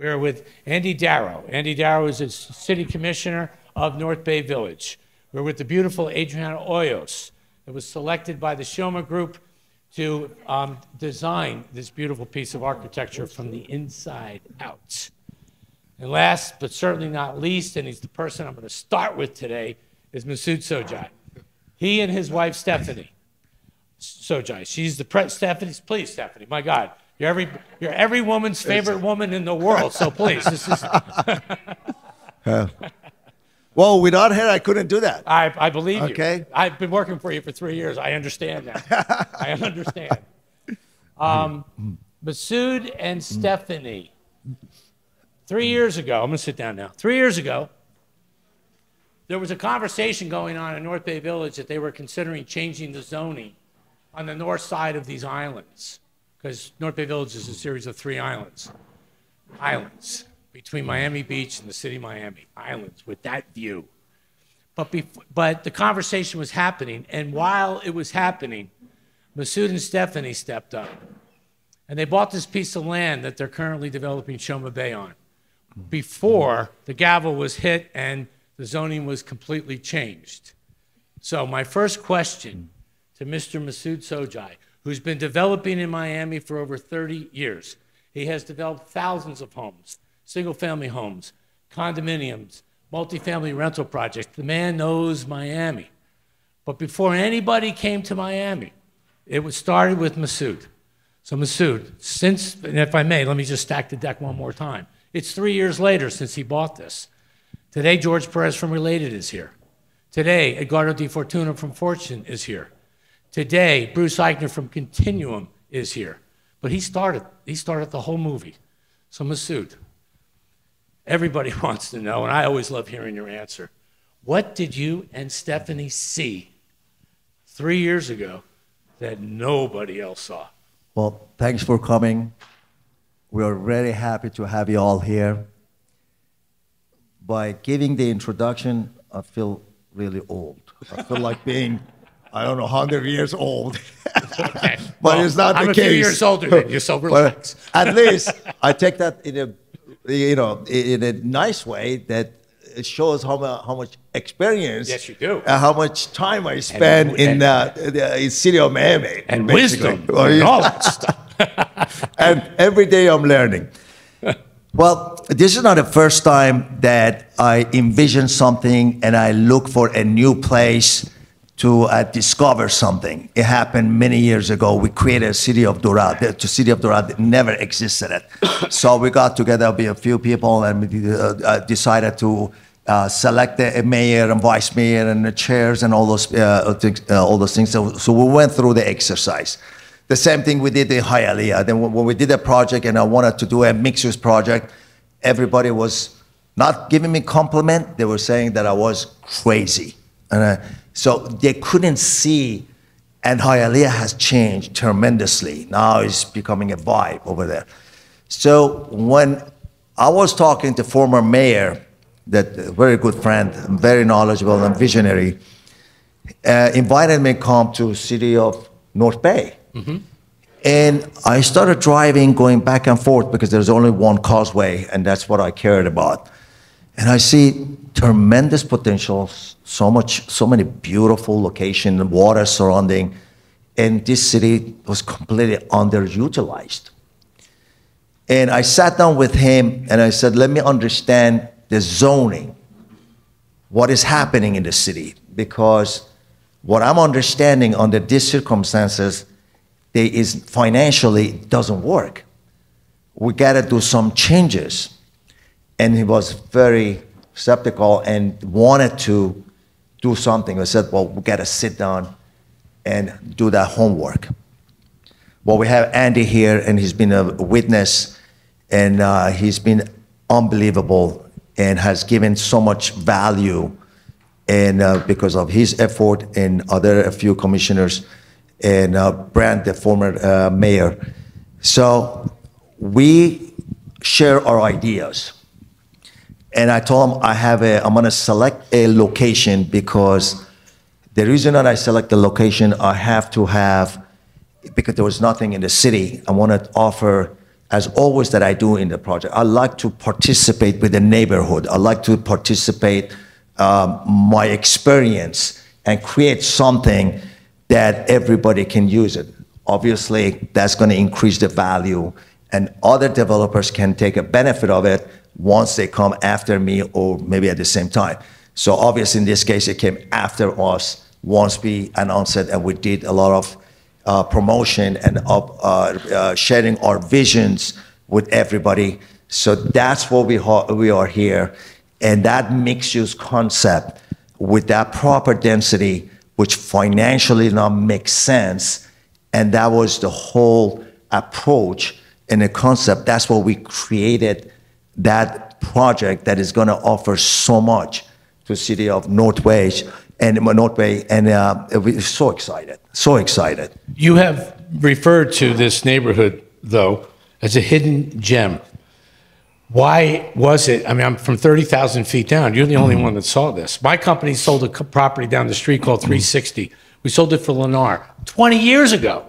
We're with Andy Daro. Andy Daro is a city commissioner of North Bay Village. We're with the beautiful Adriana Hoyos that was selected by the Shoma Group to design this beautiful piece of architecture from the inside out. And last, but certainly not least, and he's the person I'm going to start with today, is Masoud Shojaee. He and his wife, Stephanie Shojaee. She's the Stephanie, please, Stephanie, my God. You're every woman's favorite woman in the world, so please. This is well, without her, I couldn't do that. I believe you. Okay. I've been working for you for 3 years. I understand that. I understand. Masoud and Stephanie. 3 years ago, I'm going to sit down now. 3 years ago, there was a conversation going on in North Bay Village that they were considering changing the zoning on the north side of these islands, because North Bay Village is a series of 3 islands. Islands between Miami Beach and the city of Miami. Islands with that view. But the conversation was happening, and while it was happening, Masoud and Stephanie stepped up. And they bought this piece of land that they're currently developing Shoma Bay on, before the gavel was hit and the zoning was completely changed. So my first question to Mr. Masoud Shojaee, who's been developing in Miami for over 30 years. He has developed thousands of homes, single-family homes, condominiums, multifamily rental projects. The man knows Miami. But before anybody came to Miami, it was started with Masoud. So Masoud, and if I may, let me just stack the deck one more time. It's 3 years later since he bought this. Today, George Perez from Related is here. Today, Edgardo Di Fortuna from Fortune is here. Today, Bruce Eichner from Continuum is here. But he started the whole movie. So Masoud, everybody wants to know, and I always love hearing your answer. What did you and Stephanie see 3 years ago that nobody else saw? Well, thanks for coming. We are very happy to have you all here. By giving the introduction, I feel really old. I feel like being, I don't know, 100 years old. Okay. But well, it's not the case. I'm a few years older than you, so relax. At least I take that in a nice way, that it shows how much experience. Yes, you do. And how much time I spend in the city of Miami. And basically. wisdom and all that stuff. And every day I'm learning. Well, this is not the first time that I envision something and I look for a new place to discover something. It happened many years ago. We created a city of Dorado. The city of Dorado never existed. So we got together with a few people and we decided to select a mayor and vice mayor and the chairs and all those things. So we went through the exercise. The same thing we did in Hialeah. Then when we did a project and I wanted to do a mixed-use project, everybody was not giving me compliment. They were saying that I was crazy. And so they couldn't see, and Hialeah has changed tremendously. Now it's becoming a vibe over there. So when I was talking to former mayor, that very good friend, very knowledgeable and visionary, invited me to come to city of North Bay. Mm-hmm. And I started driving, going back and forth because there's only one causeway, and that's what I cared about. And I see tremendous potential, so many beautiful locations, water surrounding, and this city was completely underutilized. And I sat down with him and I said, let me understand the zoning, what is happening in the city, because what I'm understanding under these circumstances, financially doesn't work. We got to do some changes. And he was very skeptical and wanted to do something. I said, well, we got to sit down and do that homework. Well, we have Andy here, and he's been a witness, and he's been unbelievable and has given so much value, and because of his effort and a few commissioners, and Brand, the former mayor. So we share our ideas. And I told him I'm gonna select a location because the reason that I select the location, I have to have, because there was nothing in the city, I wanna offer as always that I do in the project. I like to participate with the neighborhood. I like to participate my experience and create something that everybody can use it. Obviously, that's going to increase the value, and other developers can take a benefit of it once they come after me or maybe at the same time. So obviously, in this case, it came after us once we announced it, and we did a lot of promotion and sharing our visions with everybody. So that's what we are here. And that mixed-use concept with that proper density, which financially now makes sense, and that was the whole approach and the concept. That's what we created, that project that is going to offer so much to the city of North Bay, and we're so excited, so excited. You have referred to this neighborhood, though, as a hidden gem. Why was it? I mean, I'm from 30,000 feet down. You're the only one that saw this. My company sold a property down the street called 360. We sold it for Lennar 20 years ago.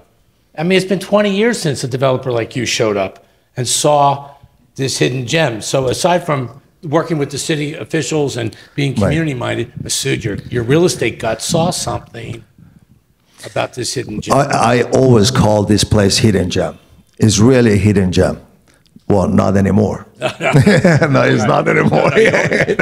I mean, it's been 20 years since a developer like you showed up and saw this hidden gem. So aside from working with the city officials and being community-minded, Masoud, your real estate gut saw something about this hidden gem. I always call this place hidden gem. It's really a hidden gem. Well, not anymore. No, it's not anymore.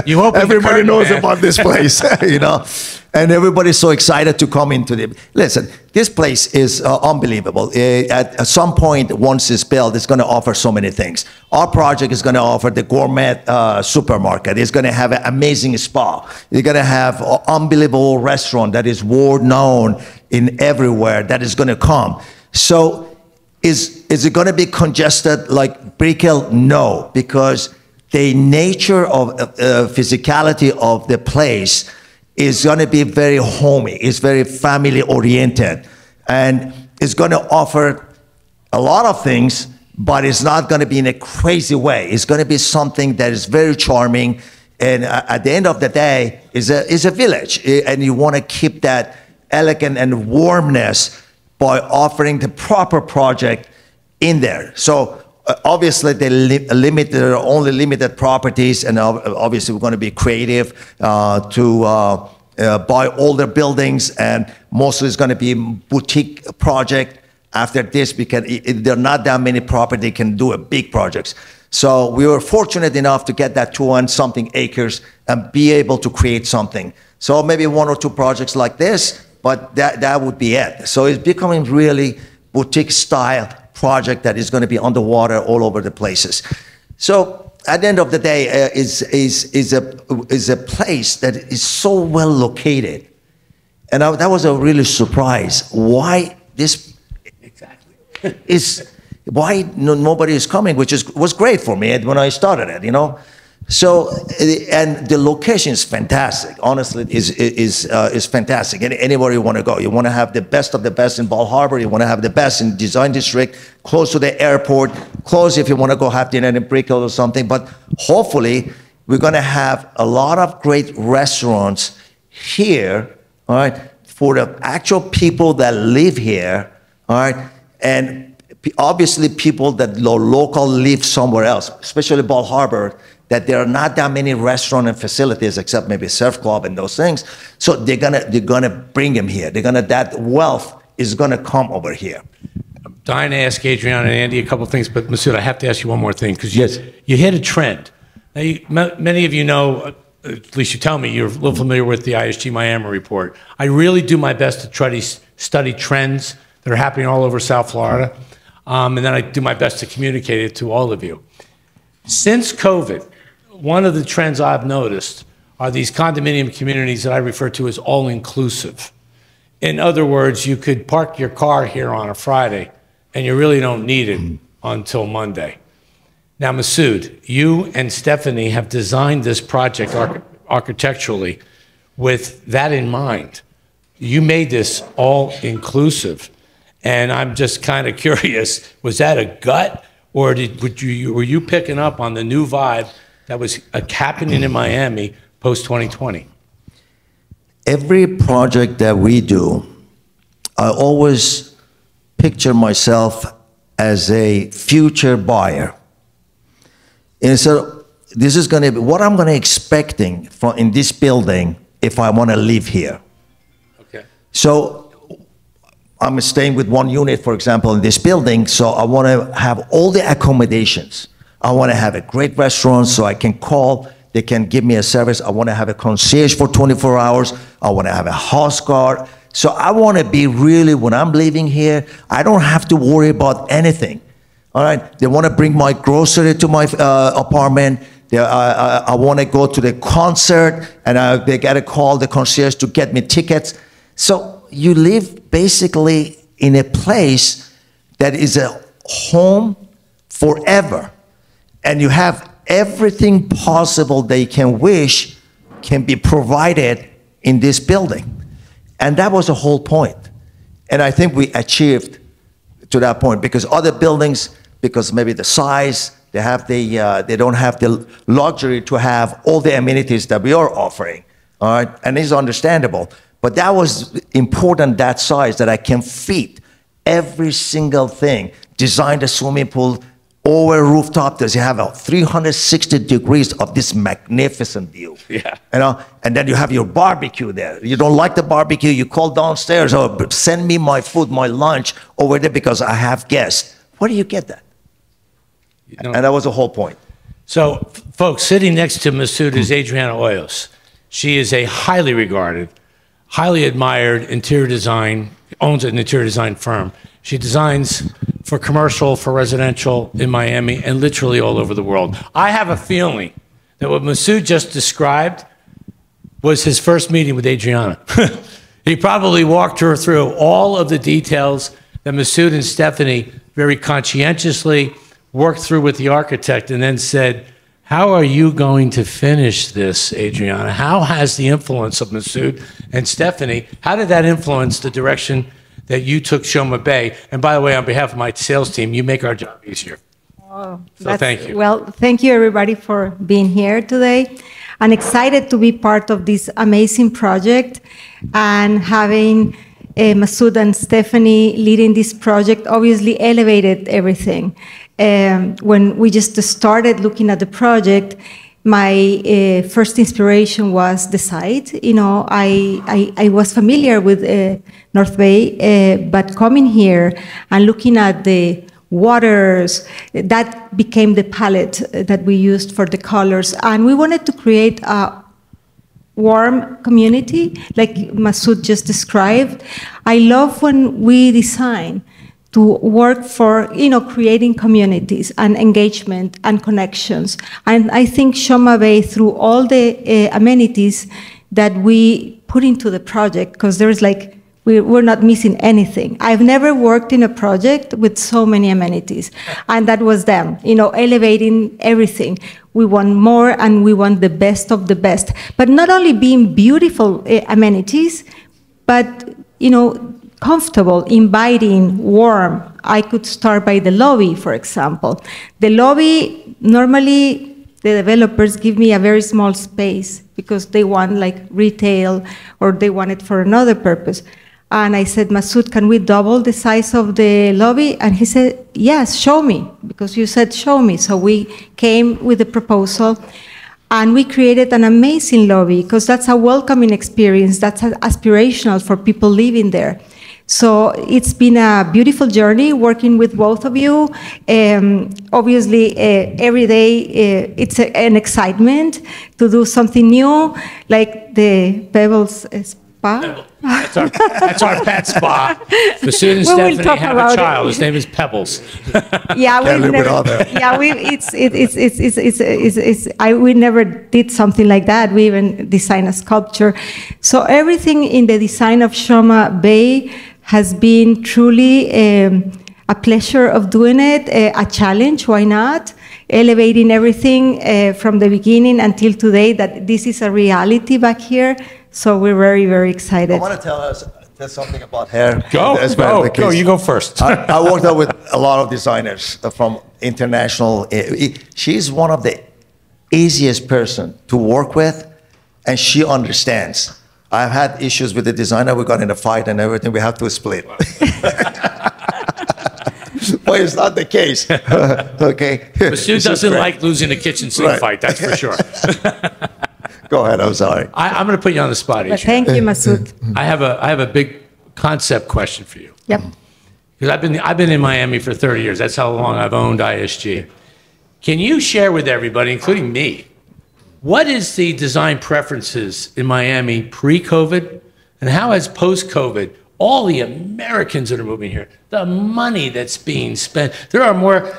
You Everybody knows about this place, you know, and everybody's so excited to come into it. Listen, this place is unbelievable. At some point, once it's built, it's going to offer so many things. Our project is going to offer the gourmet supermarket. It's going to have an amazing spa. You're going to have an unbelievable restaurant that is world known in everywhere that is going to come. So is it going to be congested like Brickell? No, because the nature of physicality of the place is going to be very homey. It's very family oriented, and it's going to offer a lot of things, but it's not going to be in a crazy way. It's going to be something that is very charming, and at the end of the day, is a village, and you want to keep that elegant and warmness by offering the proper project in there. So obviously there are only limited properties, and obviously we're going to be creative to buy older buildings, and mostly it's going to be boutique project. After this, because there are not that many property can do a big projects. So we were fortunate enough to get that 200-something acres and be able to create something. So maybe 1 or 2 projects like this, but that would be it. So it's becoming really boutique style project that is going to be underwater all over the places. So at the end of the day, is a place that is so well located, and that was a really surprise. Why this exactly is why nobody is coming, which was great for me when I started it, you know. So, and the location is fantastic. Honestly, is fantastic. Anywhere you want to go, you want to have the best of the best in Bal Harbour. You want to have the best in Design District, close to the airport, close if you want to go have dinner in Brickell or something. But hopefully, we're going to have a lot of great restaurants here, all right, for the actual people that live here, all right, and obviously people that local live somewhere else, especially Bal Harbour, that there are not that many restaurant and facilities except maybe surf club and those things. So they're gonna bring them here. That wealth is gonna come over here. I'm dying to ask Adriana and Andy a couple things, but Masoud, I have to ask you one more thing, because yes, you hit a trend. Now, many of you know, at least you tell me, you're a little familiar with the IHG Miami report. I really do my best to try to study trends that are happening all over South Florida, and then I do my best to communicate it to all of you. Since COVID, one of the trends I've noticed are these condominium communities that I refer to as all-inclusive. In other words, you could park your car here on a Friday, and you really don't need it until Monday. Now, Masoud, you and Stephanie have designed this project architecturally with that in mind. You made this all-inclusive, and I'm just kind of curious, was that a gut, or were you picking up on the new vibe that was happening in Miami post-2020? Every project that we do, I always picture myself as a future buyer. And so this is going to be what I'm going to expecting from in this building if I want to live here. Okay. So I'm staying with one unit, for example, in this building, so I want to have all the accommodations. I want to have a great restaurant so I can call, they can give me a service. I want to have a concierge for 24 hours. I want to have a house guard. So I want to be really, when I'm living here, I don't have to worry about anything. All right, they want to bring my grocery to my apartment. I want to go to the concert, and they got to call the concierge to get me tickets. So you live basically in a place that is a home forever, and you have everything possible they can wish can be provided in this building. And that was the whole point. And I think we achieved to that point, because other buildings, because maybe the size, they don't have the luxury to have all the amenities that we are offering, all right? And it's understandable. But that was important, that size, that I can fit every single thing. Design the swimming pool over rooftop. Does you have a 360 degrees of this magnificent view? Yeah. You know, and then you have your barbecue there. You don't like the barbecue, you call downstairs, or send me my food, my lunch over there because I have guests. Where do you get that? And that was the whole point. So, folks, sitting next to Masoud is Adriana Hoyos. She is a highly regarded, highly admired interior design, owns an interior design firm. She designs for commercial, for residential in Miami, and literally all over the world. I have a feeling that what Masoud just described was his first meeting with Adriana. He probably walked her through all of the details that Masoud and Stephanie very conscientiously worked through with the architect, and then said, how are you going to finish this, Adriana? How has the influence of Masoud and Stephanie, how did that influence the direction that you took Shoma Bay? And by the way, on behalf of my sales team, you make our job easier. Oh, so thank you. Well, thank you everybody for being here today. I'm excited to be part of this amazing project, and having Masoud and Stephanie leading this project obviously elevated everything. When we just started looking at the project, my first inspiration was the site. You know, I was familiar with North Bay, but coming here and looking at the waters, that became the palette that we used for the colors. And we wanted to create a warm community, like Masoud just described. I love when we design to work for, you know, creating communities and engagement and connections. And I think Shoma Bay, through all the amenities that we put into the project, because there's like, we're not missing anything. I've never worked in a project with so many amenities, and that was them, you know, elevating everything. We want more, and we want the best of the best. But not only being beautiful amenities, but, you know, comfortable, inviting, warm. I could start by the lobby, for example. The lobby, normally the developers give me a very small space because they want like retail, or they want it for another purpose. And I said, Masoud, can we double the size of the lobby? And he said, yes, show me, because you said show me. So we came with a proposal, and we created an amazing lobby, because that's a welcoming experience, that's aspirational for people living there. So it's been a beautiful journey working with both of you. Obviously, every day it's an excitement to do something new, like the Pebbles Spa. That's our pet spa. Masoud and Stephanie have a child. His name is Pebbles. Yeah, we never did something like that. We even designed a sculpture. So everything in the design of Shoma Bay has been truly a pleasure of doing it, a challenge, why not? Elevating everything from the beginning until today, that this is a reality back here. So we're very, very excited. I want to tell something about her. Go, you go first. I worked out with a lot of designers from international. She's one of the easiest person to work with, and she understands. I've had issues with the designer. We got in a fight and everything. We have to split. Well, it's not the case. Okay. Masoud doesn't like losing a kitchen sink fight, that's for sure. Go ahead, I'm sorry. I'm going to put you on the spot, Adriana. Thank you, Masoud. I have a big concept question for you. Yep. Because I've been in Miami for 30 years. That's how long I've owned ISG. Can you share with everybody, including me, what is the design preferences in Miami pre-COVID, and how has post-COVID all the Americans that are moving here, the money that's being spent? There are more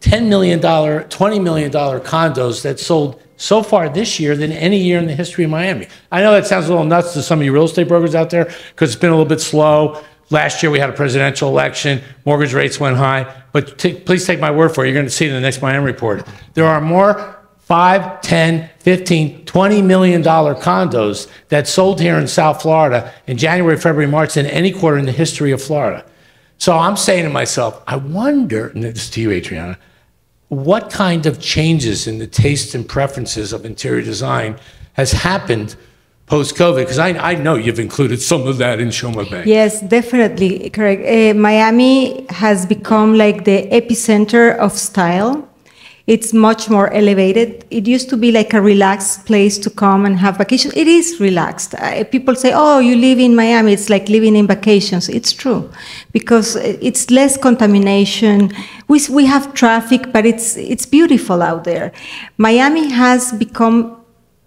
$10 million, $20 million condos that sold so far this year than any year in the history of Miami. I know that sounds a little nuts to some of you real estate brokers out there because it's been a little bit slow. Last year we had a presidential election, mortgage rates went high, but please take my word for it, you're going to see it in the next Miami report. There are more 5, 10, 15, $20 million condos that sold here in South Florida in January, February, March than any quarter in the history of Florida. So I'm saying to myself, I wonder, and this is to you, Adriana, what kind of changes in the taste and preferences of interior design has happened post-COVID? Because I know you've included some of that in Shoma Bay. Yes, definitely, correct. Miami has become like the epicenter of style. It's much more elevated. It used to be like a relaxed place to come and have vacation. It is relaxed. People say, oh, you live in Miami, it's like living in vacations. It's true, because it's less contamination. We have traffic, but it's beautiful out there. Miami has become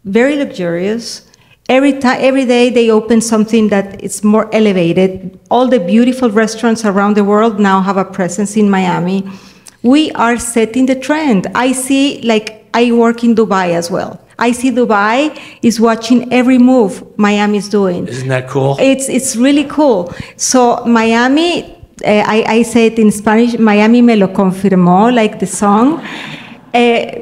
very luxurious. Every day they open something that is more elevated. All the beautiful restaurants around the world now have a presence in Miami. We are setting the trend. I see, like, I work in Dubai as well. I see Dubai is watching every move Miami is doing. Isn't that cool? It's really cool. So Miami, I say it in Spanish, Miami me lo confirmó, like the song.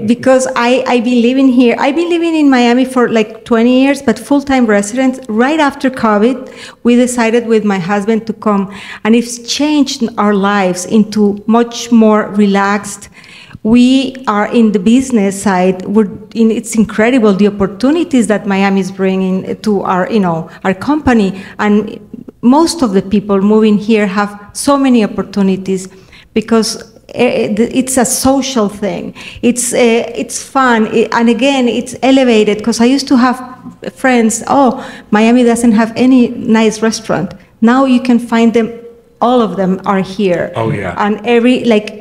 Because I've been living here. I've been living in Miami for like 20 years, but full-time resident. Right after COVID, we decided with my husband to come, and it's changed our lives into much more relaxed. We are in the business side. It's incredible the opportunities that Miami is bringing to our, our company, and most of the people moving here have so many opportunities because it's a social thing. It's fun, and again, it's elevated, because I used to have friends, oh, Miami doesn't have any nice restaurant. Now you can find them, all of them are here. Oh yeah. And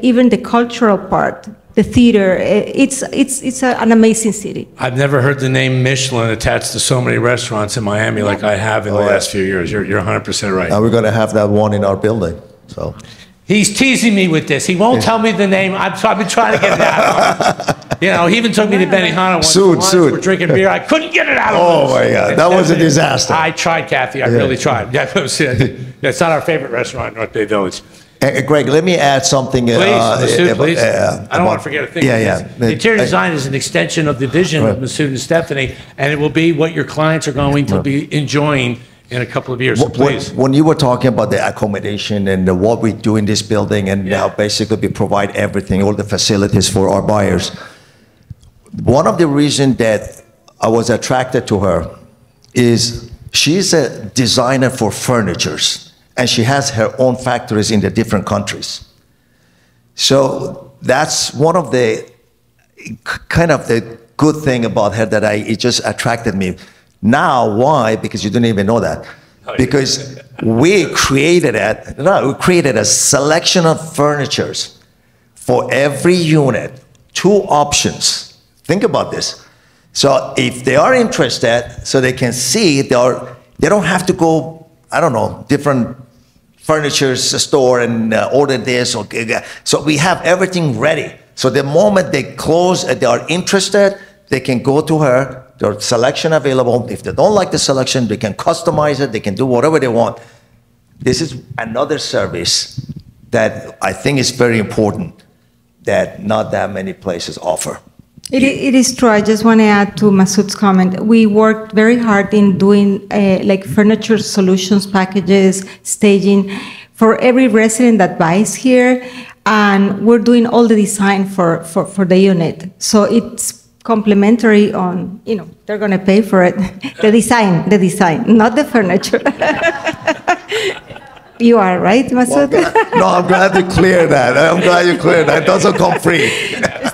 even the cultural part, the theater, it's an amazing city. I've never heard the name Michelin attached to so many restaurants in Miami like I have in the last few years. You're 100% right. Now we're going to have that one in our building, so. He's teasing me with this. He won't tell me the name. I've been trying to get it out of him. He even took me to Benihana once. Masoud. We're drinking beer. I couldn't get it out of him. Oh my God, that was a disaster. I tried, Kathy. I really tried. That's not our favorite restaurant in North Bay Village. Greg, let me add something. Please, Masoud, please. I don't want to forget a thing. The interior design is an extension of the vision of Masoud and Stephanie, and it will be what your clients are going to be enjoying in a couple of years, so please. When you were talking about the accommodation and what we do in this building, and how basically we provide everything, all the facilities for our buyers, one of the reasons that I was attracted to her is she's a designer for furnitures, and she has her own factories in the different countries. So that's one of the kind of the good thing about her that it just attracted me. Now, why? Because you didn't even know that. Because we created a selection of furnitures for every unit, 2 options. Think about this. So if they are interested, so they can see, they don't have to go, I don't know, different furniture store and order this. So we have everything ready. So the moment they close and they are interested, they can go to her. There's selection available. If they don't like the selection, they can customize it. They can do whatever they want. This is another service that I think is very important that not that many places offer. It is true. I just want to add to Masoud's comment. We worked very hard in doing like furniture solutions packages, staging for every resident that buys here, and we're doing all the design for the unit. So it's complimentary on, they're going to pay for it. The design, not the furniture. You are, right, Masoud? No, I'm glad you cleared that. I'm glad you cleared that. It doesn't come free.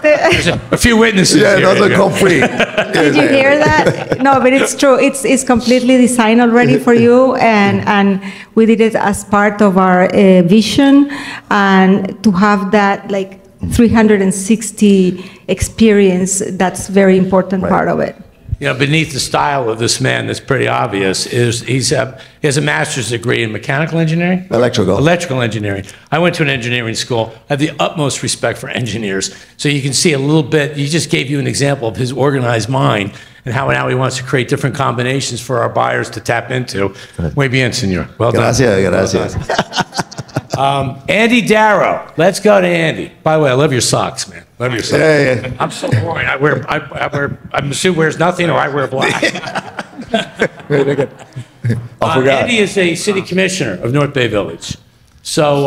There's a few witnesses Yeah, it here. doesn't come free. Did you hear that? No, but it's true. It's completely designed already for you, and we did it as part of our vision, and to have that like 360 experience, that's very important part of it. You know, beneath the style of this man, that's pretty obvious, is he has a master's degree in mechanical engineering? Electrical engineering. I went to an engineering school. I have the utmost respect for engineers. So you can see a little bit, he just gave you an example of his organized mind and how now he wants to create different combinations for our buyers to tap into. Muy bien, senor. Well done. Gracias. Andy Daro. Let's go to Andy. By the way, I love your socks, man. Love your socks. Yeah. I'm so boring. Masoud wears nothing, or I wear black. Andy is a city commissioner of North Bay Village. So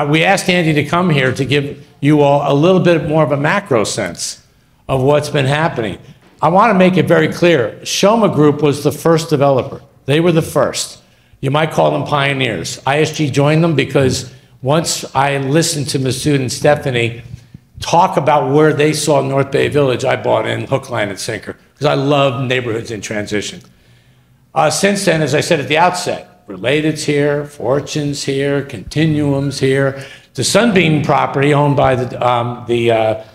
we asked Andy to come here to give you all a little bit more of a macro sense of what's been happening. I want to make it very clear. Shoma Group was the first developer. They were the first. You might call them pioneers. ISG joined them because once I listened to Masoud and Stephanie talk about where they saw North Bay Village, I bought in hook, line, and sinker because I love neighborhoods in transition. Since then, as I said at the outset, Related's here, Fortune's here, Continuum's here. The Sunbeam property owned by the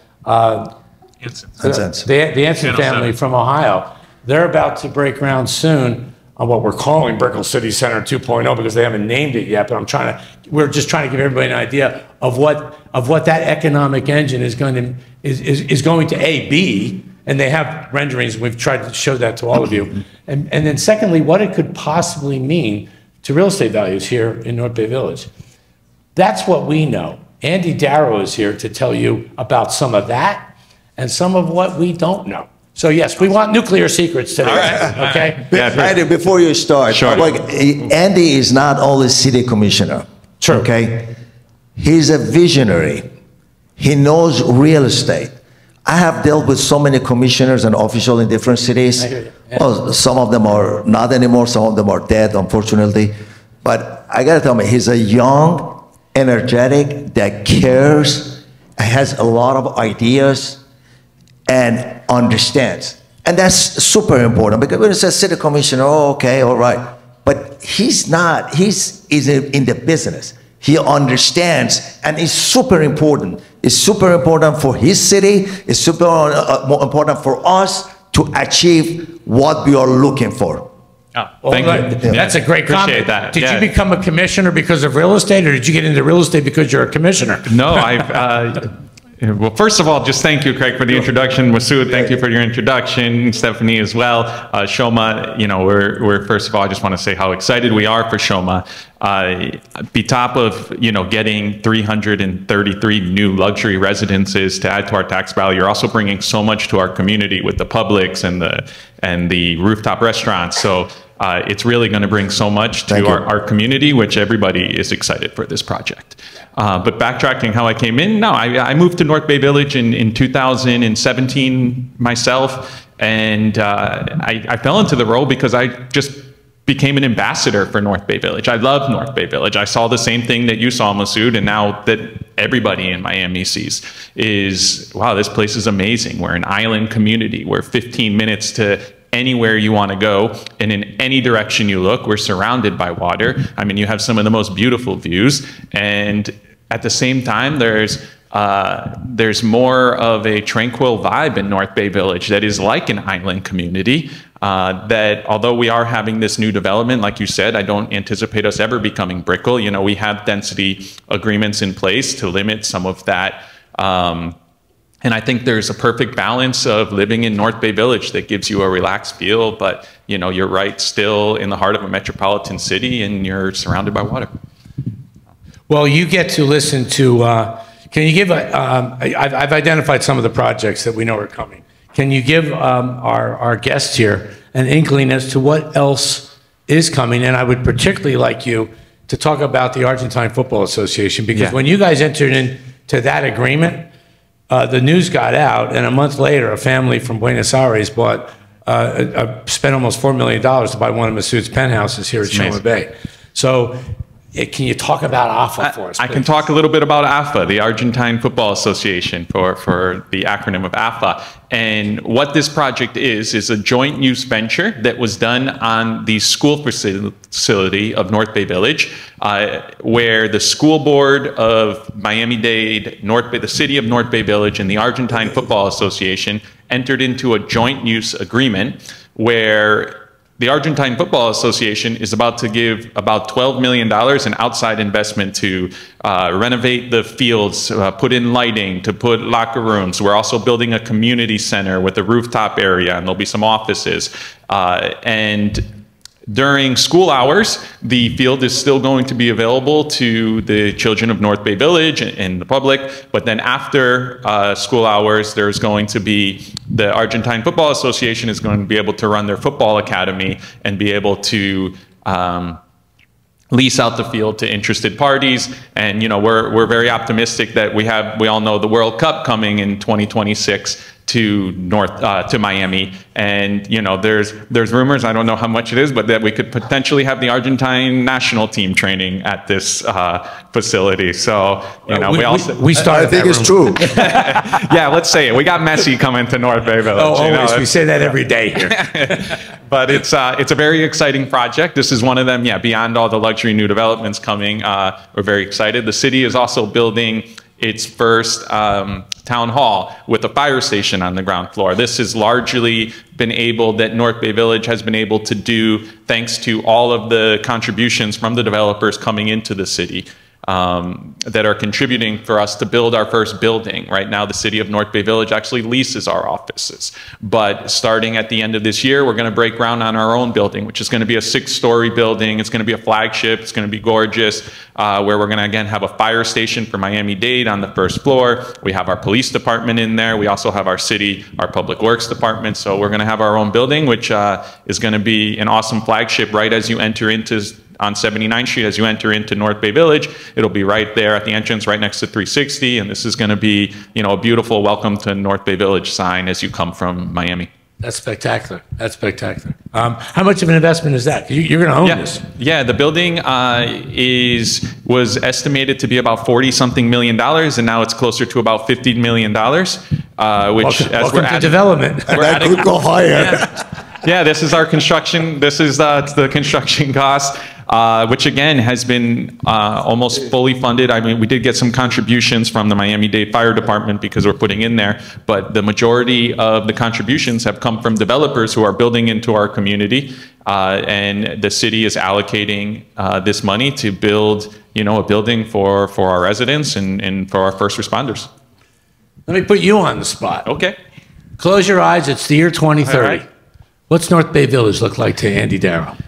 Anson family from Ohio, they're about to break ground soon on what we're calling Brickell City Center 2.0 because they haven't named it yet, but we're just trying to give everybody an idea of what that economic engine is going to be, and they have renderings, and we've tried to show that to all of you. And then secondly, what it could possibly mean to real estate values here in North Bay Village. That's what we know. Andy Daro is here to tell you about some of that and some of what we don't know. So yes, we want nuclear secrets today. All right. Okay. Yeah, Andy, before you start, Andy is not only city commissioner. True. Okay. He's a visionary. He knows real estate. I have dealt with so many commissioners and officials in different cities. I hear you. Yeah. Well, some of them are not anymore. Some of them are dead, unfortunately. But I got to tell you, he's a young, energetic, that cares, has a lot of ideas, and understands. And that's super important because when it says city commissioner, oh, okay, all right. But he's not, he's in the business. He understands, and it's super important. It's super important for his city. It's super important for us to achieve what we are looking for. Oh, thank you. That's a great comment. Appreciate that. Did you become a commissioner because of real estate, or did you get into real estate because you're a commissioner? No, well, first of all, just thank you, Craig, for the introduction. Masoud, thank you for your introduction. Stephanie as well. Shoma, you know, we're first of all, I just want to say how excited we are for Shoma. Be top of, you know, getting 333 new luxury residences to add to our tax value. You're also bringing so much to our community with the Publix and the rooftop restaurants. So it's really going to bring so much to our community, which everybody is excited for this project. But backtracking how I came in, no, I moved to North Bay Village in 2017 myself, and I fell into the role because I just became an ambassador for North Bay Village. I love North Bay Village. I saw the same thing that you saw, Masoud, and now that everybody in Miami sees is, wow, this place is amazing. We're an island community. We're 15 minutes to anywhere you want to go, and in any direction you look, we're surrounded by water. I mean, you have some of the most beautiful views, and at the same time, there's more of a tranquil vibe in North Bay Village that is like an island community. That although we are having this new development, like you said, I don't anticipate us ever becoming Brickell. You know, we have density agreements in place to limit some of that. And I think there's a perfect balance of living in North Bay Village that gives you a relaxed feel, but you know, you're right still in the heart of a metropolitan city and you're surrounded by water. Well, you get to listen to, can you give, I've identified some of the projects that we know are coming. Can you give our guests here an inkling as to what else is coming? And I would particularly like you to talk about the Argentine Football Association, because when you guys entered into that agreement, the news got out, and a month later, a family from Buenos Aires bought, spent almost $4 million to buy one of Masoud's penthouses here at Shoma Bay. So Can you talk about AFA for us, I can please? talk a little bit about AFA, the Argentine Football Association, for the acronym of AFA. And what this project is a joint use venture that was done on the school facility of North Bay Village, where the school board of Miami-Dade, the city of North Bay Village, and the Argentine Football Association entered into a joint use agreement where the Argentine Football Association is about to give about $12 million in outside investment to renovate the fields, put in lighting, to put locker rooms. We're also building a community center with a rooftop area, and there'll be some offices. And during school hours, the field is still going to be available to the children of North Bay Village and the public. But then after school hours, there's going to be the Argentine Football Association is going to be able to run their football academy and be able to lease out the field to interested parties. And we're very optimistic that we all know the World Cup coming in 2026 to Miami, and there's rumors, I don't know how much it is, but that we could potentially have the Argentine national team training at this facility. So we started. I think it's true. Yeah, let's say it. We got Messi coming to North Bay Village. Always. We say that every day here. But it's a very exciting project. This is one of them. Yeah, beyond all the luxury new developments coming, we're very excited. The city is also building its first town hall with a fire station on the ground floor. This has largely been that North Bay Village has been able to do thanks to all of the contributions from the developers coming into the city. That are contributing for us to build our first building. Right now, the city of North Bay Village actually leases our offices. But starting at the end of this year, we're going to break ground on our own building, which is going to be a 6-story building. It's going to be a flagship. It's going to be gorgeous, where we're going to, again, have a fire station for Miami-Dade on the first floor. We have our police department in there. We also have our public works department. So we're going to have our own building, which is going to be an awesome flagship right as you enter on 79th Street, as you enter into North Bay Village. It'll be right there at the entrance, right next to 360, and this is going to be, a beautiful welcome to North Bay Village sign as you come from Miami. That's spectacular. That's spectacular. How much of an investment is that? You're going to own this. Yeah, the building was estimated to be about $40-something million, and now it's closer to about $50 million. Welcome to development. That could go higher. Yeah, this is our construction. This is the construction cost. Which again has been almost fully funded. I mean, we did get some contributions from the Miami-Dade Fire Department because we're putting in there, but the majority of the contributions have come from developers who are building into our community, and the city is allocating this money to build, a building for our residents and for our first responders. Let me put you on the spot. Okay. Close your eyes. It's the year 2030. Right. What's North Bay Village look like to Andy Daro?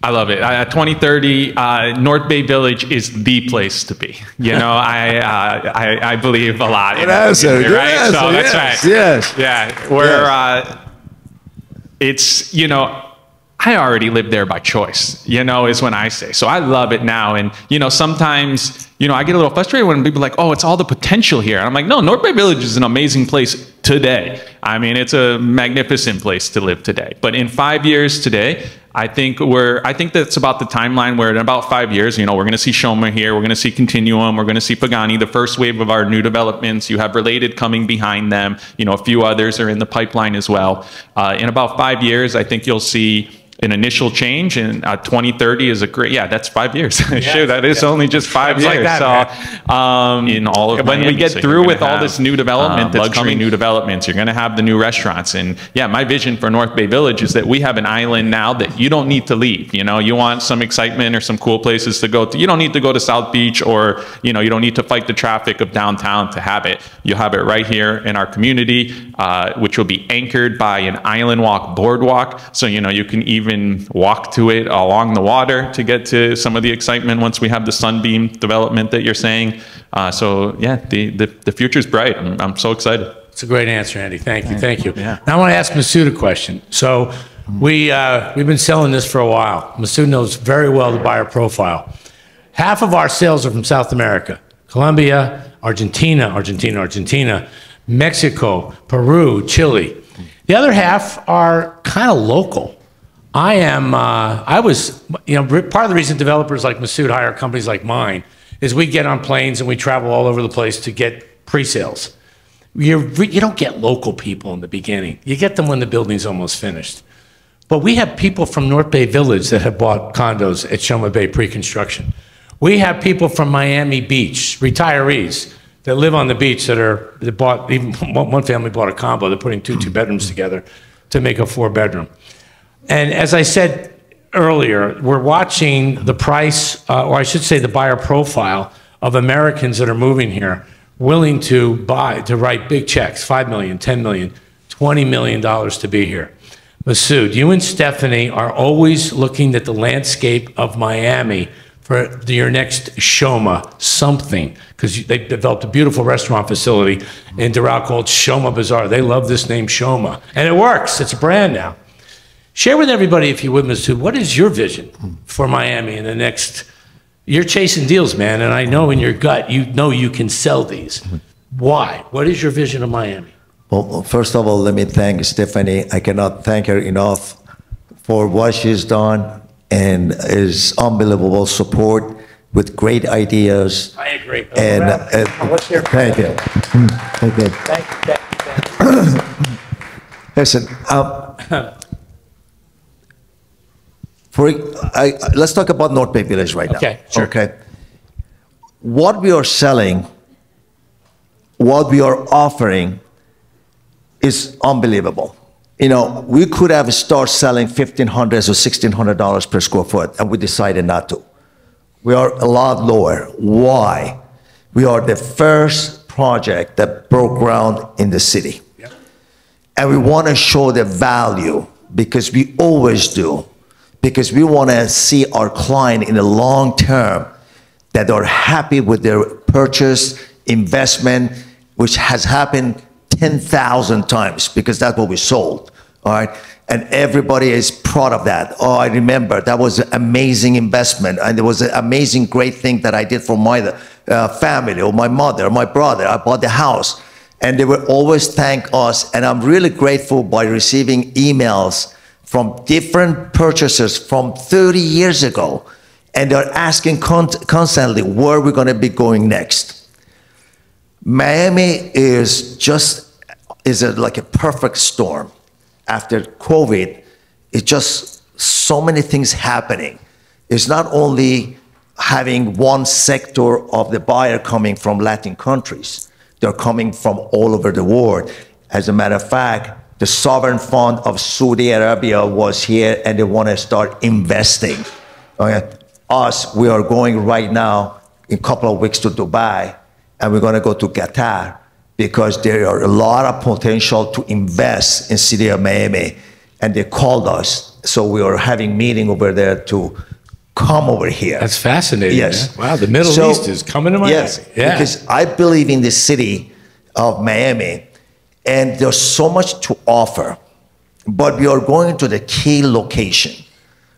I love it. 2030, North Bay Village is the place to be. I believe a lot. Good answer. Good right? answer. So that's yes, right. Yes. Yeah. We're, it's, I already live there by choice, is when I say. So I love it now. And, sometimes, I get a little frustrated when people are like, oh, it's all the potential here. And I'm like, no, North Bay Village is an amazing place today. I mean, it's a magnificent place to live today. But in 5 years today, I think that's about the timeline where in about 5 years, we're going to see Shoma here, we're going to see Continuum, we're going to see Pagani, the first wave of our new developments. You have Related coming behind them. A few others are in the pipeline as well. In about 5 years, I think you'll see an initial change, and 2030 is a great, that's 5 years. Sure, that is only just 5 years. Like that, in all of when Miami, we get through with all this new development, that's coming, new developments, you're going to have the new restaurants. And my vision for North Bay Village is that we have an island now that you don't need to leave. You want some excitement or some cool places to go to. You don't need to go to South Beach, or you don't need to fight the traffic of downtown to have it. You'll have it right here in our community, which will be anchored by an island walk boardwalk. So you can even walk to it along the water to get to some of the excitement once we have the Sunbeam development that you're saying. The future's bright. I'm so excited. It's a great answer, Andy. Thank you. Thank you. Yeah. Now I want to ask Masoud a question. So we've been selling this for a while. Masoud knows very well the buyer profile. Half of our sales are from South America: Colombia, Argentina, Mexico, Peru, Chile. The other half are kind of local. I was, part of the reason developers like Masoud hire companies like mine is we get on planes and we travel all over the place to get pre-sales. You don't get local people in the beginning. You get them when the building's almost finished. But we have people from North Bay Village that have bought condos at Shoma Bay pre-construction. We have people from Miami Beach, retirees, that live on the beach that bought, even one family bought a combo. They're putting two bedrooms together to make a 4-bedroom. And as I said earlier, we're watching the price, or I should say the buyer profile of Americans that are moving here, willing to write big checks, $5 million, $10 million, $20 million to be here. Masoud, you and Stephanie are always looking at the landscape of Miami for your next Shoma something, because they developed a beautiful restaurant facility in Daro called Shoma Bazaar. They love this name, Shoma, and it works. It's a brand now. Share with everybody, if you would, Masoud, what is your vision for Miami in the next? You're chasing deals, man, and I know in your gut you know you can sell these. Why? What is your vision of Miami? Well, first of all, let me thank Stephanie. I cannot thank her enough for what she's done and his unbelievable support with great ideas. I agree. And let's hear from thank you. Thank you. Thank you. Listen, let's talk about North Bay Village right now. Okay, sure. Okay. What we are selling, what we are offering is unbelievable. We could have started selling $1,500 or $1,600 per square foot, and we decided not to. We are a lot lower. Why? We are the first project that broke ground in the city. Yep. And we want to show the value, because we always do, because we want to see our client in the long term that are happy with their purchase, investment, which has happened 10,000 times, because that's what we sold, all right? And everybody is proud of that. Oh, I remember, that was an amazing investment, and it was an amazing, great thing that I did for my family, or my mother, or my brother. I bought the house, and they will always thank us, and I'm really grateful by receiving emails from different purchasers from 30 years ago, and they're asking constantly where we're gonna be going next. Miami is like a perfect storm. After COVID, it's just so many things happening. It's not only having one sector of the buyer coming from Latin countries. They're coming from all over the world. As a matter of fact, the sovereign fund of Saudi Arabia was here, and they want to start investing. Okay. We are going right now in a couple of weeks to Dubai, and we're going to go to Qatar, because there are a lot of potential to invest in city of Miami, and they called us. So we are having meeting over there to come over here. That's fascinating. Yes. Man. Wow, the Middle East is coming to Miami. Yes, yeah. Because I believe in the city of Miami, and there's so much to offer, but we are going to the key location.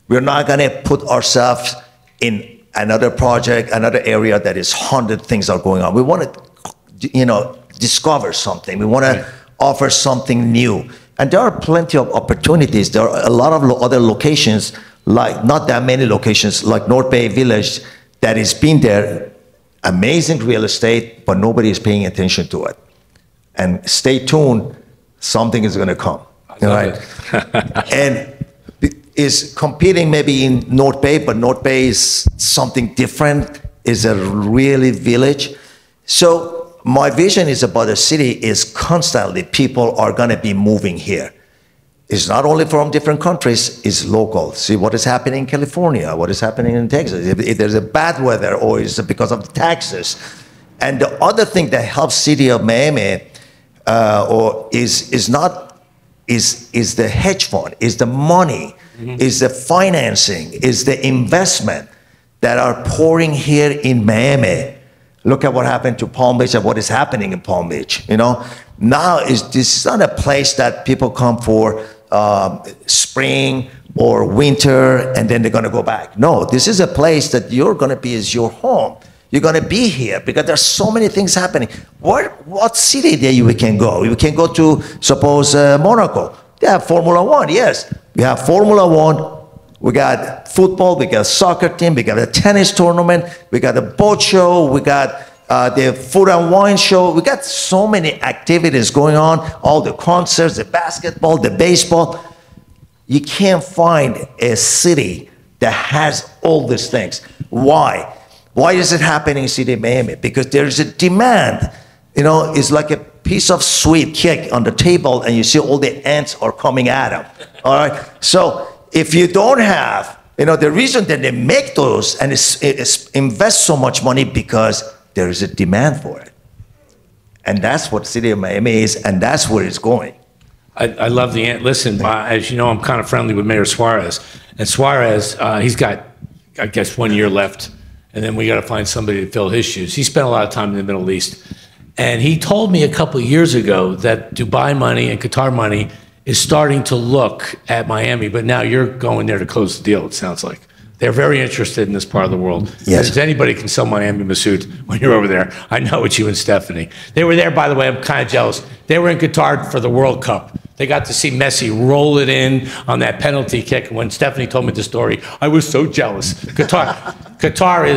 We're not going to put ourselves in another project, another area that is 100 things are going on. We want to, discover something. We want to offer something new. And there are plenty of opportunities. There are a lot of other locations, like not that many locations, like North Bay Village, that has been there, amazing real estate, but nobody is paying attention to it. And stay tuned, something is going to come. Right? And is competing maybe in North Bay, but North Bay is something different, is a really village. So my vision is about the city is constantly people are going to be moving here. It's not only from different countries, it's local. See what is happening in California, what is happening in Texas. If there's a bad weather, or it's because of the taxes. And the other thing that helps city of Miami is the hedge fund, is the money, is the financing, is the investment that are pouring here in Miami. Look at what happened to Palm Beach and what is happening in Palm Beach. Now this is not a place that people come for spring or winter and then they're going to go back. No, this is a place that you're going to be as your home. You're going to be here because there's so many things happening. What city there we can go? We can go to, suppose, Monaco. They have Formula One, yes. We have Formula One. We got football. We got a soccer team. We got a tennis tournament. We got a boat show. We got the food and wine show. We got so many activities going on. All the concerts, the basketball, the baseball. You can't find a city that has all these things. Why? Why is it happening in city of Miami? Because there is a demand. You know, it's like a piece of sweet cake on the table, and you see all the ants are coming at them. All right. So if you don't have, you know, the reason that they make those and invest so much money because there is a demand for it, and that's what city of Miami is, and that's where it's going. I love the ant. Listen, as you know, I'm kind of friendly with Mayor Suarez, and Suarez, he's got, I guess, 1 year left, and then we got to find somebody to fill his shoes. He spent a lot of time in the Middle East, and he told me a couple of years ago that Dubai money and Qatar money is starting to look at Miami, but now you're going there to close the deal, it sounds like. They're very interested in this part of the world. Yes. If anybody can sell Miami, Masoud, when you're over there, I know it's you and Stephanie. They were there, by the way, I'm kind of jealous. They were in Qatar for the World Cup. They got to see Messi roll it in on that penalty kick. When Stephanie told me the story, I was so jealous. Qatar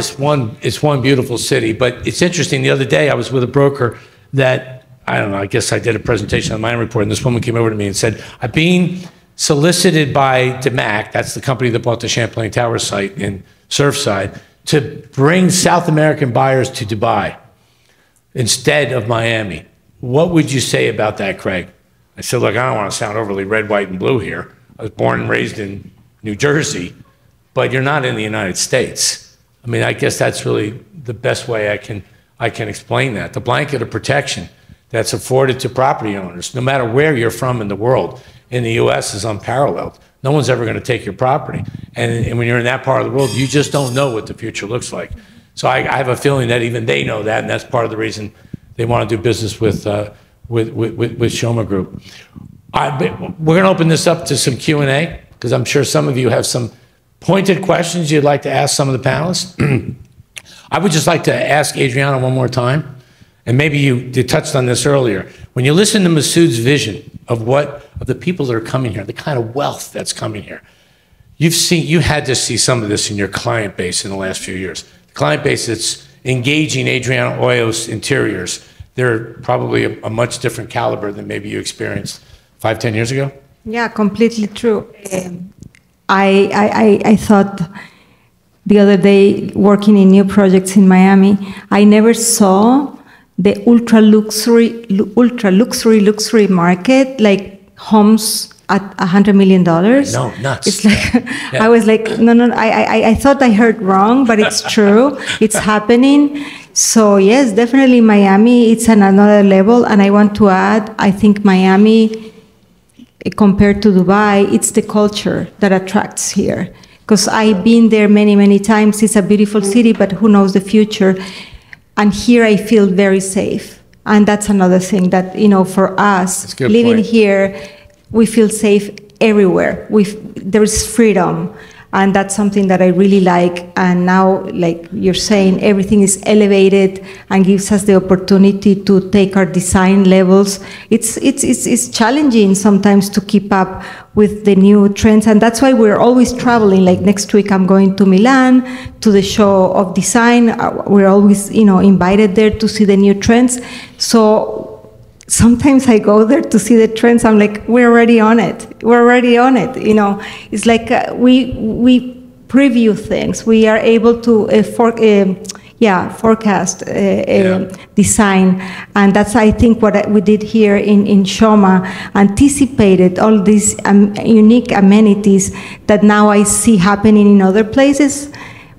is one beautiful city, but it's interesting. The other day, I was with a broker that, I don't know, I guess I did a presentation on my report, and this woman came over to me and said, I've been solicited by DeMac, that's the company that bought the Champlain Tower site in Surfside, to bring South American buyers to Dubai instead of Miami. What would you say about that, Craig? I said, look, I don't want to sound overly red, white, and blue here. I was born and raised in New Jersey, but you're not in the United States. I mean, I guess that's really the best way I can explain that. The blanket of protection that's afforded to property owners, no matter where you're from in the world, in the U.S. is unparalleled. No one's ever going to take your property. And when you're in that part of the world, you just don't know what the future looks like. So I have a feeling that even they know that, and that's part of the reason they want to do business with Shoma Group. We're going to open this up to some Q&A, because I'm sure some of you have some pointed questions you'd like to ask some of the panelists. I would just like to ask Adriana one more time, and maybe you touched on this earlier. When you listen to Masoud's vision of the people that are coming here, the kind of wealth that's coming here, you had to see some of this in your client base in the last few years. The client base that's engaging Adriana Hoyos Interiors, they're probably a much different caliber than maybe you experienced 5-10 years ago? Yeah, completely true. I thought the other day, working in new projects in Miami, I never saw the ultra luxury market, like homes at $100 million. No, nuts. It's like, Yeah. I was like, no, I thought I heard wrong, but it's true. It's happening. So yes, definitely Miami, it's on another level. And I want to add, I think Miami, compared to Dubai, it's the culture that attracts here. Because I've been there many, many times. It's a beautiful city, but who knows the future? And here I feel very safe. And that's another thing that, for us, living here, we feel safe everywhere. There is freedom. And that's something that I really like. And now, like you're saying, everything is elevated and gives us the opportunity to take our design levels. It's challenging sometimes to keep up with the new trends. And that's why we're always traveling. Like next week, I'm going to Milan to the show of design. We're always, invited there to see the new trends. So sometimes I go there to see the trends. I'm like, we're already on it. We're already on it. It's like we preview things. We are able to forecast design, and that's I think what we did here in Shoma. Anticipated all these unique amenities that now I see happening in other places,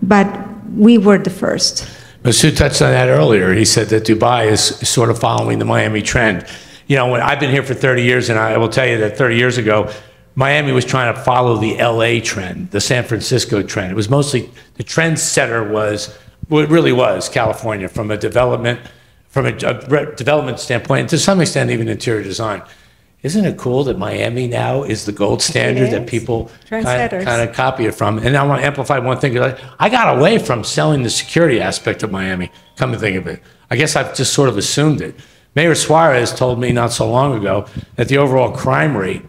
but we were the first. Masoud touched on that earlier. He said that Dubai is sort of following the Miami trend. When I've been here for 30 years, and I will tell you that 30 years ago, Miami was trying to follow the LA trend, the San Francisco trend. It was mostly, the trendsetter really was California from a development standpoint, and to some extent even interior design. Isn't it cool that Miami now is the gold standard that people kind of copy it from? And I want to amplify one thing. I got away from selling the security aspect of Miami, come to think of it. I guess I've just sort of assumed it. Mayor Suarez told me not so long ago that the overall crime rate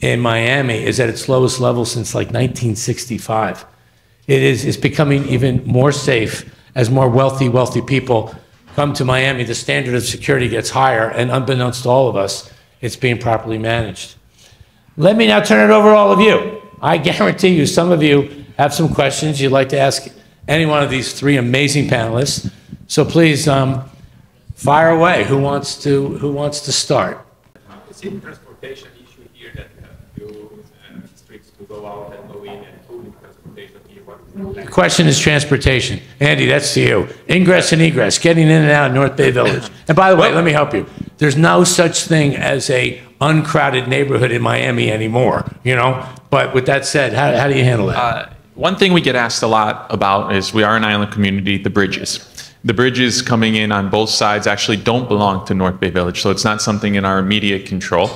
in Miami is at its lowest level since like 1965. It's becoming even more safe as more wealthy people come to Miami. The standard of security gets higher, and unbeknownst to all of us, it's being properly managed. Let me now turn it over to all of you. I guarantee you, some of you have some questions you'd like to ask any one of these three amazing panelists. So please, fire away. Who wants to start? It's a transportation issue here that you have few streets to go out and go in, and public transportation here. The question is transportation. Andy, that's to you. Ingress and egress, getting in and out of North Bay Village. And by the way, let me help you. There's no such thing as a uncrowded neighborhood in Miami anymore, you know? But with that said, how do you handle that? One thing we get asked a lot about is we are an island community, the bridges. The bridges coming in on both sides actually don't belong to North Bay Village, so it's not something in our immediate control.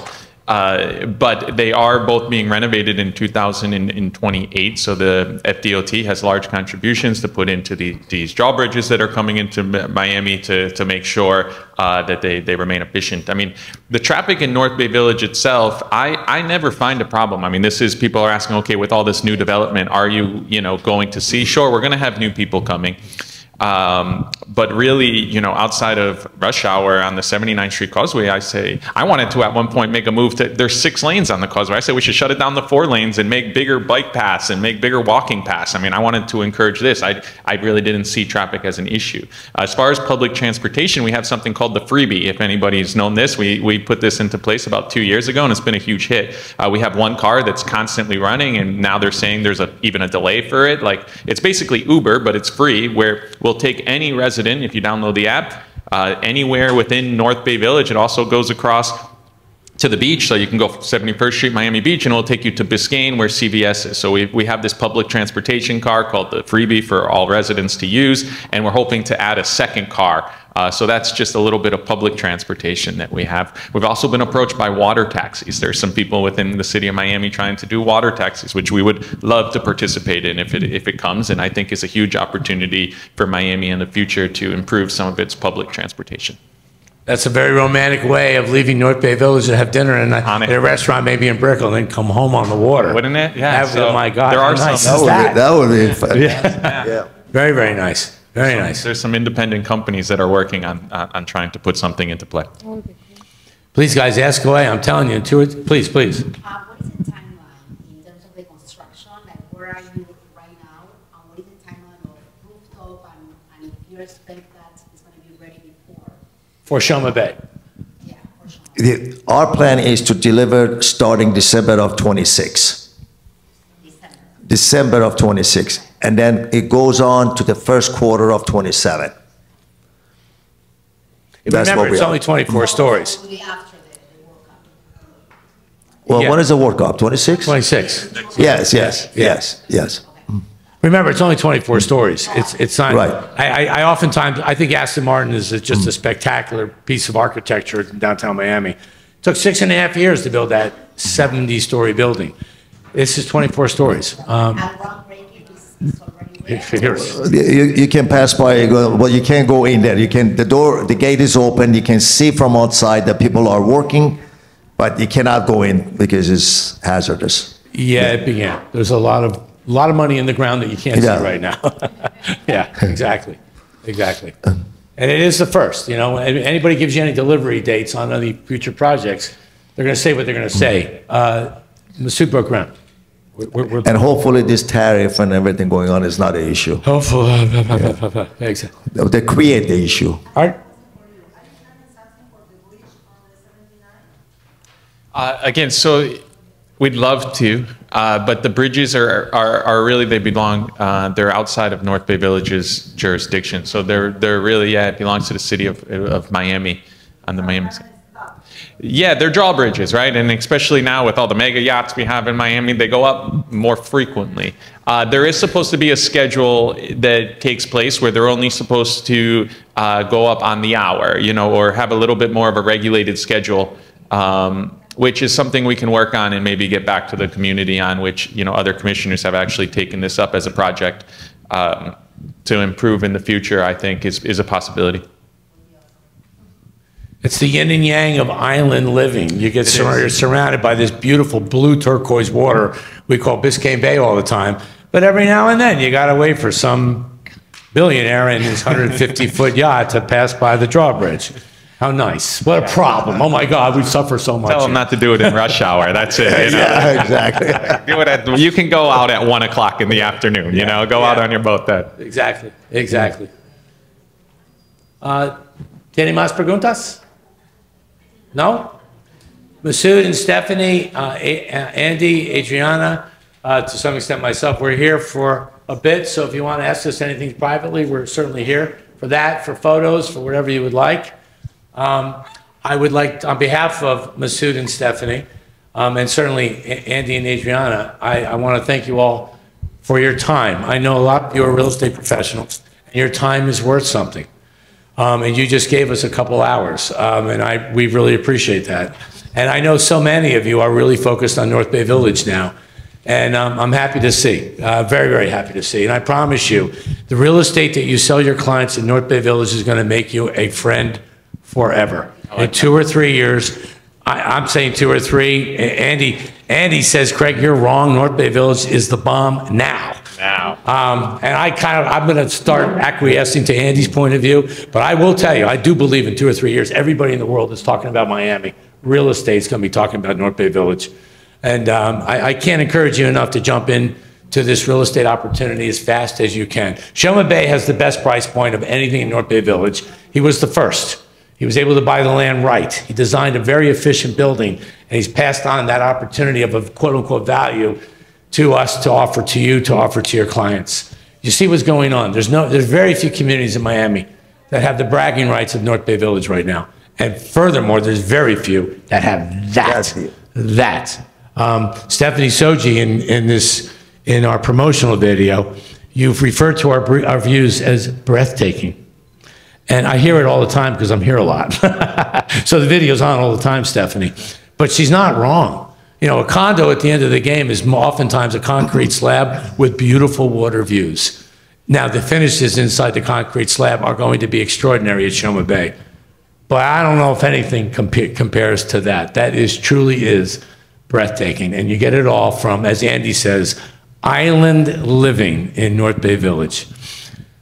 But they are both being renovated in 2028, so the FDOT has large contributions to put into these drawbridges that are coming into Miami to make sure that they remain efficient. I mean, the traffic in North Bay Village itself, I never find a problem. I mean, people are asking, okay, with all this new development, are you going to see? Sure, we're going to have new people coming. But really, outside of rush hour on the 79th Street Causeway, I wanted to at one point make a move there's 6 lanes on the causeway. I said we should shut it down to 4 lanes and make bigger bike paths and make bigger walking paths. I mean, I wanted to encourage this. I really didn't see traffic as an issue. As far as public transportation, we have something called the freebie. If anybody's known this, we put this into place about 2 years ago, and it's been a huge hit. We have one car that's constantly running, and now they're saying there's even a delay for it. Like, it's basically Uber, but it's free, where we'll take any resident, if you download the app, anywhere within North Bay Village. It also goes across to the beach, so you can go 71st Street, Miami Beach, and it'll take you to Biscayne, where CVS is. So we have this public transportation car called the Freebie for all residents to use, and we're hoping to add a second car. So that's just a little bit of public transportation that we have. We've also been approached by water taxis. There's some people within the city of Miami trying to do water taxis, which we would love to participate in if it comes, and I think is a huge opportunity for Miami in the future to improve some of its public transportation. That's a very romantic way of leaving North Bay Village to have dinner in a restaurant, maybe in Brickell, and then come home on the water. Wouldn't it? Yeah. Oh my God. There are nice some. That would be fun. Yeah. Very, very nice. Very nice. There's some independent companies that are working on trying to put something into play. Please, guys, ask away. I'm telling you. Please. What is the timeline in terms of the construction? Like, where are you right now? And what is the timeline of rooftop? And if you expect that it's going to be ready before? For Shoma Bay. Yeah, for Shoma. Our plan is to deliver starting December of 26. December of 26. And then it goes on to the first quarter of 27. Remember, it's only 24 stories. Will be after the World Cup. Well, Yeah. when is the World Cup? 26? 26. Yes. Remember, it's only 24 stories. It's not. Right. I oftentimes, I think Aston Martin is just a spectacular piece of architecture in downtown Miami. It took 6.5 years to build that 70-story building. This is 24 stories. And groundbreaking is already ready. You can pass by, well, you can't go in there. The gate is open. You can see from outside that people are working, but you cannot go in because it's hazardous. Yeah, it began. There's a lot of money in the ground that you can't see right now. Yeah, exactly. And it is the first, anybody gives you any delivery dates on any future projects, they're going to say what they're going to say. Masoud broke ground. And hopefully this tariff and everything going on is not an issue. Hopefully. Exactly. They create the issue. Art? Again, so we'd love to, but the bridges are really, they belong, they're outside of North Bay Village's jurisdiction. So they're really, it belongs to the city of Miami, on the Miami side. Yeah, they're drawbridges, right? And especially now with all the mega yachts we have in Miami, they go up more frequently. There is supposed to be a schedule that takes place where they're only supposed to go up on the hour, or have a little bit more of a regulated schedule, which is something we can work on and maybe get back to the community on, which, other commissioners have actually taken this up as a project to improve in the future, I think is a possibility. It's the yin and yang of island living. You're surrounded by this beautiful blue turquoise water we call Biscayne Bay all the time. But every now and then you got to wait for some billionaire in his 150-foot yacht to pass by the drawbridge. How nice. What a problem. Oh my God, we suffer so much. Tell them not to do it in rush hour. That's it. You know? Yeah, exactly. Do it you can go out at 1 o'clock in the afternoon, you know, go out on your boat then. Exactly, exactly. ¿Tiene más preguntas? No? Masoud and Stephanie, Andy, Adriana, to some extent myself, we're here for a bit, so if you want to ask us anything privately, we're certainly here for that, for photos, for whatever you would like. I would like, on behalf of Masoud and Stephanie, and certainly Andy and Adriana, I want to thank you all for your time. I know a lot of you are real estate professionals, and your time is worth something. And you just gave us a couple hours, and we really appreciate that. And I know so many of you are really focused on North Bay Village now, and I'm happy to see, very, very happy to see. And I promise you, the real estate that you sell your clients in North Bay Village is going to make you a friend forever. In 2 or 3 years, I'm saying 2 or 3. Andy says, Craig, you're wrong. North Bay Village is the bomb now. And I'm going to start acquiescing to Andy's point of view, but I will tell you, I do believe in 2 or 3 years, everybody in the world is talking about Miami. Real estate's going to be talking about North Bay Village. And I can't encourage you enough to jump in to this real estate opportunity as fast as you can. Shoma Bay has the best price point of anything in North Bay Village. He was the first. He was able to buy the land right. He designed a very efficient building, and he's passed on that opportunity of a quote-unquote value to us to offer to you, to offer to your clients. You see what's going on. There's very few communities in Miami that have the bragging rights of North Bay Village right now. And furthermore, there's very few that have that. Stephanie Shojaee, in our promotional video, you've referred to our views as breathtaking. And I hear it all the time because I'm here a lot. So the video's on all the time, Stephanie. But she's not wrong. You know, a condo at the end of the game is oftentimes a concrete slab with beautiful water views. Now, the finishes inside the concrete slab are going to be extraordinary at Shoma Bay. But I don't know if anything compares to that. That truly is breathtaking. And you get it all from, as Andy says, island living in North Bay Village.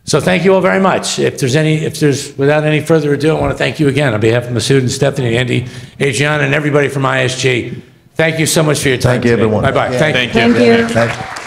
So thank you all very much. Without any further ado, I want to thank you again on behalf of Masoud and Stephanie, Andy, Adriana, and everybody from ISG. Thank you so much for your time. Thank you, everyone. Bye-bye. Yeah. Thank you. Thank you. Thank you.